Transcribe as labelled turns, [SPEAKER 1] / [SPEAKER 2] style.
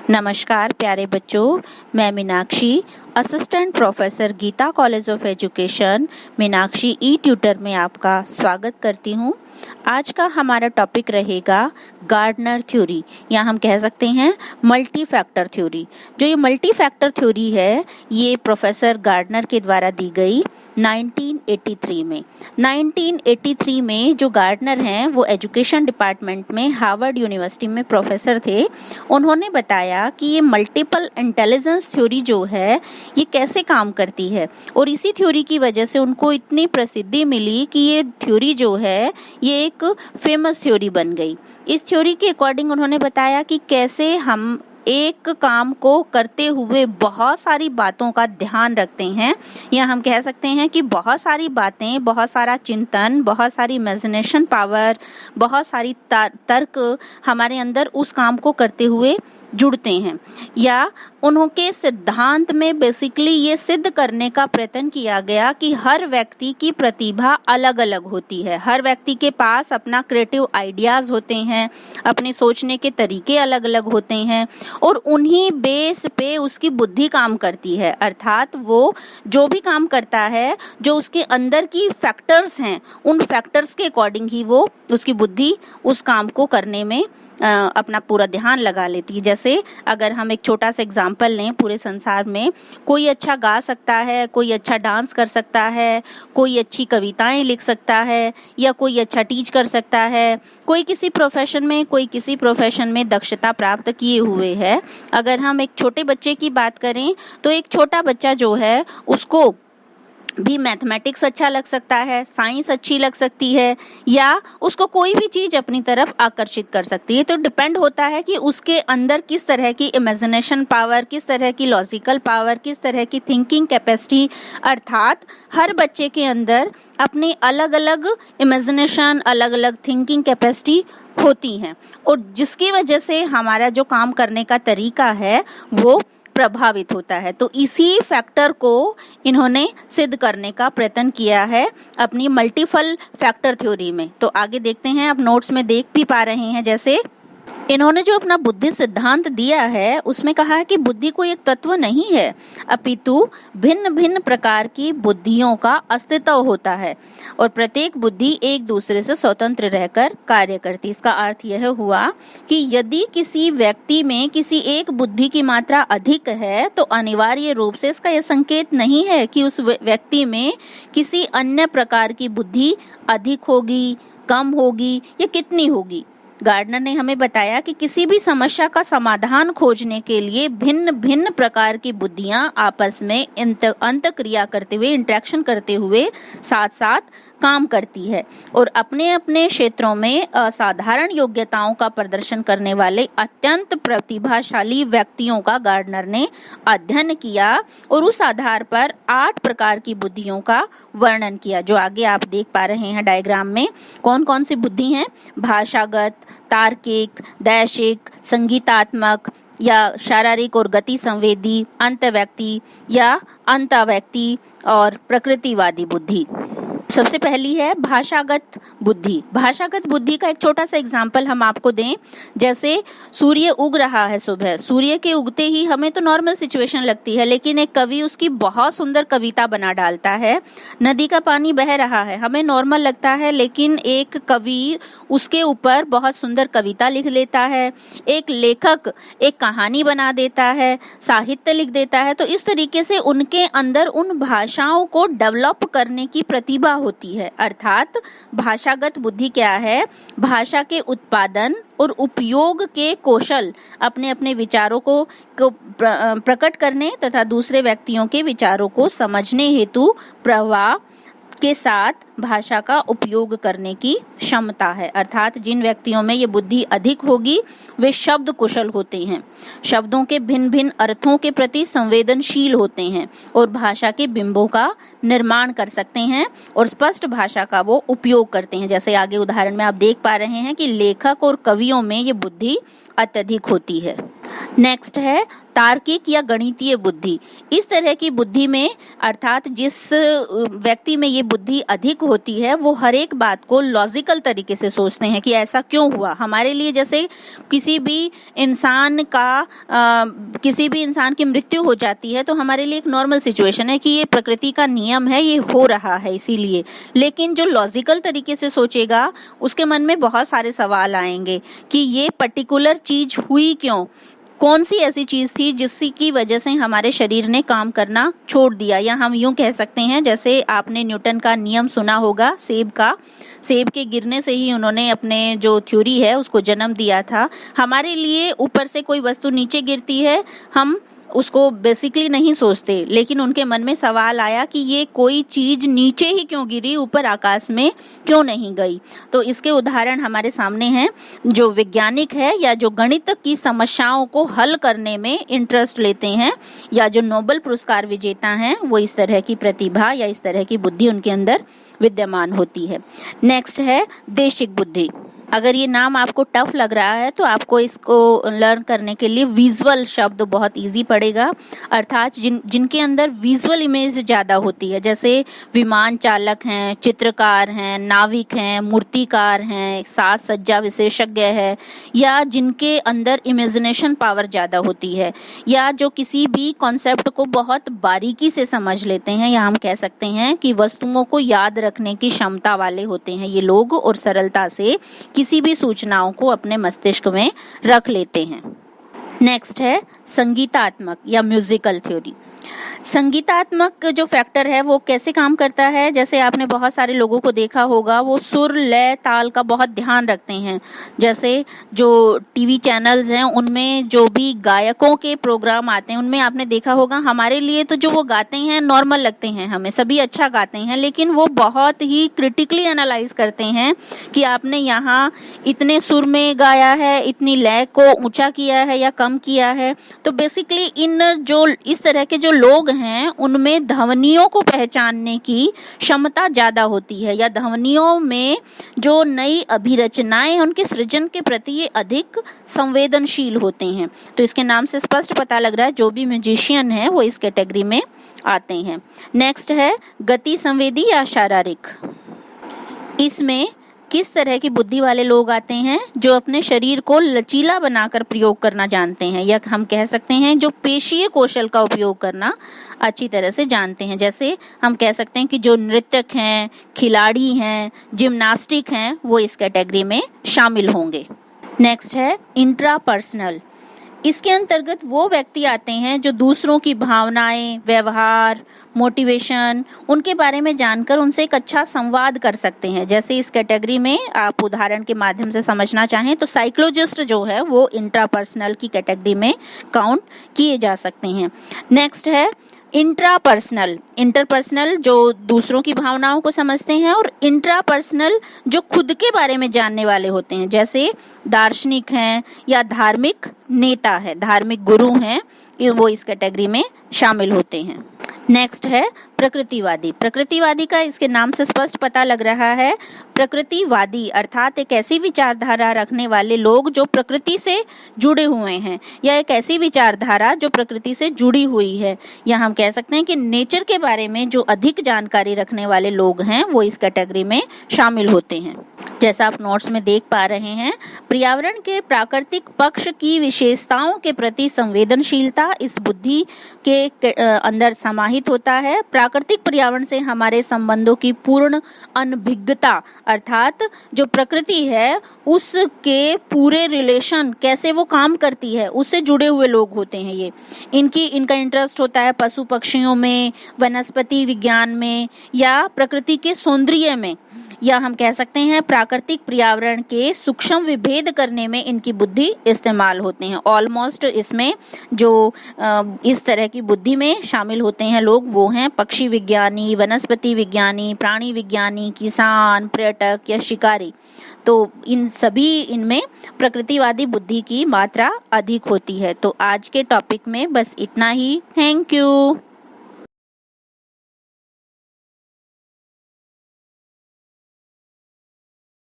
[SPEAKER 1] नमस्कार प्यारे बच्चों, मैं Meenakshi, assistant professor Geeta college of education Meenakshi e tutor में आपका स्वागत करती हूँ। आज का हमारा टॉपिक रहेगा गार्डनर थ्योरी, या हम कह सकते हैं मल्टी फैक्टर थ्योरी। जो ये मल्टी फैक्टर थ्योरी है, ये प्रोफेसर गार्डनर के द्वारा दी गई 1983 में। 1983 में जो गार्डनर हैं वो एजुकेशन डिपार्टमेंट में हार्वर्ड यूनिवर्सिटी में प्रोफेसर थे। उन्होंने बताया कि ये मल्टीपल इंटेलिजेंस थ्योरी जो है ये कैसे काम करती है, और इसी थ्योरी की वजह से उनको इतनी प्रसिद्धि मिली कि ये थ्योरी जो है ये एक फेमस थ्योरी बन गई। इस थ्योरी के अकॉर्डिंग उन्होंने बताया कि कैसे हम एक काम को करते हुए बहुत सारी बातों का ध्यान रखते हैं, या हम कह सकते हैं कि बहुत सारी बातें, बहुत सारा चिंतन, बहुत सारी इमेजिनेशन पावर, बहुत सारी तर्क हमारे अंदर उस काम को करते हुए जुड़ते हैं। या उनके सिद्धांत में बेसिकली ये सिद्ध करने का प्रयत्न किया गया कि हर व्यक्ति की प्रतिभा अलग अलग होती है, हर व्यक्ति के पास अपना क्रिएटिव आइडियाज़ होते हैं, अपने सोचने के तरीके अलग अलग होते हैं, और उन्हीं बेस पे उसकी बुद्धि काम करती है। अर्थात वो जो भी काम करता है, जो उसके अंदर की फैक्टर्स हैं, उन फैक्टर्स के अकॉर्डिंग ही वो उसकी बुद्धि उस काम को करने में अपना पूरा ध्यान लगा लेती है। जैसे अगर हम एक छोटा सा एग्जाम्पल लें, पूरे संसार में कोई अच्छा गा सकता है, कोई अच्छा डांस कर सकता है, कोई अच्छी कविताएं लिख सकता है, या कोई अच्छा टीच कर सकता है, कोई किसी प्रोफेशन में, कोई किसी प्रोफेशन में दक्षता प्राप्त किए हुए है। अगर हम एक छोटे बच्चे की बात करें तो एक छोटा बच्चा जो है उसको भी मैथमेटिक्स अच्छा लग सकता है, साइंस अच्छी लग सकती है, या उसको कोई भी चीज़ अपनी तरफ आकर्षित कर सकती है। तो डिपेंड होता है कि उसके अंदर किस तरह की इमेजिनेशन पावर, किस तरह की लॉजिकल पावर, किस तरह की थिंकिंग कैपेसिटी। अर्थात हर बच्चे के अंदर अपनी अलग अलग इमेजिनेशन, अलग अलग थिंकिंग कैपेसिटी होती हैं, और जिसकी वजह से हमारा जो काम करने का तरीका है वो प्रभावित होता है। तो इसी फैक्टर को इन्होंने सिद्ध करने का प्रयत्न किया है अपनी मल्टीपल फैक्टर थ्योरी में। तो आगे देखते हैं, आप नोट्स में देख भी पा रहे हैं। जैसे इन्होंने जो अपना बुद्धि सिद्धांत दिया है उसमें कहा है कि बुद्धि कोई एक तत्व नहीं है, अपितु भिन्न भिन्न प्रकार की बुद्धियों का अस्तित्व होता है, और प्रत्येक बुद्धि एक दूसरे से स्वतंत्र रहकर कार्य करती। इसका अर्थ यह हुआ कि यदि किसी व्यक्ति में किसी एक बुद्धि की मात्रा अधिक है तो अनिवार्य रूप से इसका यह संकेत नहीं है कि उस व्यक्ति में किसी अन्य प्रकार की बुद्धि अधिक होगी, कम होगी, या कितनी होगी। गार्डनर ने हमें बताया कि किसी भी समस्या का समाधान खोजने के लिए भिन्न भिन्न प्रकार की बुद्धियां आपस में अंतःक्रिया करते हुए, इंटरेक्शन करते हुए साथ साथ काम करती है, और अपने अपने क्षेत्रों में असाधारण योग्यताओं का प्रदर्शन करने वाले अत्यंत प्रतिभाशाली व्यक्तियों का गार्डनर ने अध्ययन किया, और उस आधार पर 8 प्रकार की बुद्धियों का वर्णन किया, जो आगे आप देख पा रहे हैं डायग्राम में। कौन कौन सी बुद्धि हैं? भाषागत, तार्किक, दैशिक, संगीतात्मक, या शारीरिक और गति संवेदी, अंतःव्यक्ति या अंतःव्यक्ति, और प्रकृतिवादी बुद्धि। सबसे पहली है भाषागत बुद्धि। भाषागत बुद्धि का एक छोटा सा एग्जाम्पल हम आपको दें। जैसे सूर्य उग रहा है सुबह, सूर्य के उगते ही हमें तो नॉर्मल सिचुएशन लगती है, लेकिन एक कवि उसकी बहुत सुंदर कविता बना डालता है। नदी का पानी बह रहा है, हमें नॉर्मल लगता है, लेकिन एक कवि उसके ऊपर बहुत सुंदर कविता लिख लेता है। एक लेखक एक कहानी बना देता है, साहित्य लिख देता है। तो इस तरीके से उनके अंदर उन भाषाओं को डेवलप करने की प्रतिभा होती है। अर्थात भाषागत बुद्धि क्या है? भाषा के उत्पादन और उपयोग के कौशल, अपने अपने विचारों को प्रकट करने तथा दूसरे व्यक्तियों के विचारों को समझने हेतु प्रवाह के साथ भाषा का उपयोग करने की क्षमता है। अर्थात जिन व्यक्तियों में ये बुद्धि अधिक होगी वे शब्द कुशल होते हैं, शब्दों के भिन्न भिन्न अर्थों के प्रति संवेदनशील होते हैं, और भाषा के बिंबों का निर्माण कर सकते हैं, और स्पष्ट भाषा का वो उपयोग करते हैं। जैसे आगे उदाहरण में आप देख पा रहे हैं कि लेखक और कवियों में ये बुद्धि अत्यधिक होती है। नेक्स्ट है तार्किक या गणितीय बुद्धि। इस तरह की बुद्धि में, अर्थात जिस व्यक्ति में ये बुद्धि अधिक होती है, वो हर एक बात को लॉजिकल तरीके से सोचते हैं कि ऐसा क्यों हुआ। हमारे लिए जैसे किसी भी इंसान की मृत्यु हो जाती है तो हमारे लिए एक नॉर्मल सिचुएशन है कि ये प्रकृति का नियम है, ये हो रहा है इसीलिए। लेकिन जो लॉजिकल तरीके से सोचेगा उसके मन में बहुत सारे सवाल आएंगे कि ये पर्टिकुलर चीज हुई क्यों, कौन सी ऐसी चीज थी जिसकी वजह से हमारे शरीर ने काम करना छोड़ दिया। या हम यूं कह सकते हैं, जैसे आपने न्यूटन का नियम सुना होगा सेब के गिरने से ही उन्होंने अपने जो थ्योरी है उसको जन्म दिया था। हमारे लिए ऊपर से कोई वस्तु नीचे गिरती है, हम उसको बेसिकली नहीं सोचते, लेकिन उनके मन में सवाल आया कि ये कोई चीज नीचे ही क्यों गिरी, ऊपर आकाश में क्यों नहीं गई। तो इसके उदाहरण हमारे सामने हैं। जो वैज्ञानिक है या जो गणित की समस्याओं को हल करने में इंटरेस्ट लेते हैं या जो नोबेल पुरस्कार विजेता हैं, वो इस तरह की प्रतिभा या इस तरह की बुद्धि उनके अंदर विद्यमान होती है। नेक्स्ट है देशिक बुद्धि। अगर ये नाम आपको टफ लग रहा है तो आपको इसको लर्न करने के लिए विजुअल शब्द बहुत इजी पड़ेगा, अर्थात जिनके अंदर विजुअल इमेज ज़्यादा होती है, जैसे विमान चालक हैं, चित्रकार हैं, नाविक हैं, मूर्तिकार हैं, साज सज्जा विशेषज्ञ है, या जिनके अंदर इमेजिनेशन पावर ज़्यादा होती है, या जो किसी भी कॉन्सेप्ट को बहुत बारीकी से समझ लेते हैं, या हम कह सकते हैं कि वस्तुओं को याद रखने की क्षमता वाले होते हैं ये लोग, और सरलता से किसी भी सूचनाओं को अपने मस्तिष्क में रख लेते हैं। नेक्स्ट है संगीतात्मक या म्यूजिकल थ्योरी। संगीतात्मक जो फैक्टर है वो कैसे काम करता है, जैसे आपने बहुत सारे लोगों को देखा होगा, वो सुर लय ताल का बहुत ध्यान रखते हैं। जैसे जो टीवी चैनल्स हैं उनमें जो भी गायकों के प्रोग्राम आते हैं उनमें आपने देखा होगा, हमारे लिए तो जो वो गाते हैं नॉर्मल लगते हैं, हमें सभी अच्छा गाते हैं, लेकिन वो बहुत ही क्रिटिकली एनालाइज करते हैं कि आपने यहाँ इतने सुर में गाया है, इतनी लय को ऊंचा किया है या कम किया है। तो बेसिकली इस तरह के जो लोग हैं उनमें ध्वनियों को पहचानने की क्षमता ज्यादा होती है, या ध्वनियों में जो नई अभिरचनाएं हैं उनके सृजन के प्रति ये अधिक संवेदनशील होते हैं। तो इसके नाम से स्पष्ट पता लग रहा है जो भी म्यूजिशियन है वो इस कैटेगरी में आते हैं। नेक्स्ट है गति संवेदी या शारीरिक। इसमें किस तरह की बुद्धि वाले लोग आते हैं, जो अपने शरीर को लचीला बनाकर प्रयोग करना जानते हैं, या हम कह सकते हैं जो पेशीय कौशल का उपयोग करना अच्छी तरह से जानते हैं। जैसे हम कह सकते हैं कि जो नृत्यक हैं, खिलाड़ी हैं, जिम्नास्टिक हैं, वो इस कैटेगरी में शामिल होंगे। नेक्स्ट है इंट्रापर्सनल। इसके अंतर्गत वो व्यक्ति आते हैं जो दूसरों की भावनाएं, व्यवहार, मोटिवेशन, उनके बारे में जानकर उनसे एक अच्छा संवाद कर सकते हैं। जैसे इस कैटेगरी में आप उदाहरण के माध्यम से समझना चाहें तो साइकोलॉजिस्ट जो है वो इंट्रापर्सनल की कैटेगरी में काउंट किए जा सकते हैं। नेक्स्ट है इंटरपर्सनल जो दूसरों की भावनाओं को समझते हैं, और इंट्रापर्सनल जो खुद के बारे में जानने वाले होते हैं, जैसे दार्शनिक हैं या धार्मिक नेता है, धार्मिक गुरु हैं, वो इस कैटेगरी में शामिल होते हैं। नेक्स्ट है प्रकृतिवादी का इसके नाम से स्पष्ट पता लग रहा है। प्रकृतिवादी अर्थात एक ऐसी विचारधारा रखने वाले लोग जो प्रकृति से जुड़े हुए हैं, या एक ऐसी विचारधारा जो प्रकृति से जुड़ी हुई है, या हम कह सकते हैं कि नेचर के बारे में जो अधिक जानकारी रखने वाले लोग हैं वो इस कैटेगरी में शामिल होते हैं। जैसा आप नोट्स में देख पा रहे हैं, पर्यावरण के प्राकृतिक पक्ष की विशेषताओं के प्रति संवेदनशीलता इस बुद्धि के अंदर समाहित होता है। प्राकृतिक पर्यावरण से हमारे संबंधों की पूर्ण अनभिज्ञता, अर्थात जो प्रकृति है उसके पूरे रिलेशन कैसे वो काम करती है उससे जुड़े हुए लोग होते हैं ये। इनका इंटरेस्ट होता है पशु पक्षियों में, वनस्पति विज्ञान में, या प्रकृति के सौंदर्य में, या हम कह सकते हैं प्राकृतिक पर्यावरण के सूक्ष्म विभेद करने में इनकी बुद्धि इस्तेमाल होते हैं। ऑलमोस्ट इसमें जो इस तरह की बुद्धि में शामिल होते हैं लोग वो हैं पक्षी विज्ञानी, वनस्पति विज्ञानी, प्राणी विज्ञानी, किसान, पर्यटक या शिकारी। तो इनमें प्रकृतिवादी बुद्धि की मात्रा अधिक होती है। तो आज के टॉपिक में बस इतना ही। Thank you.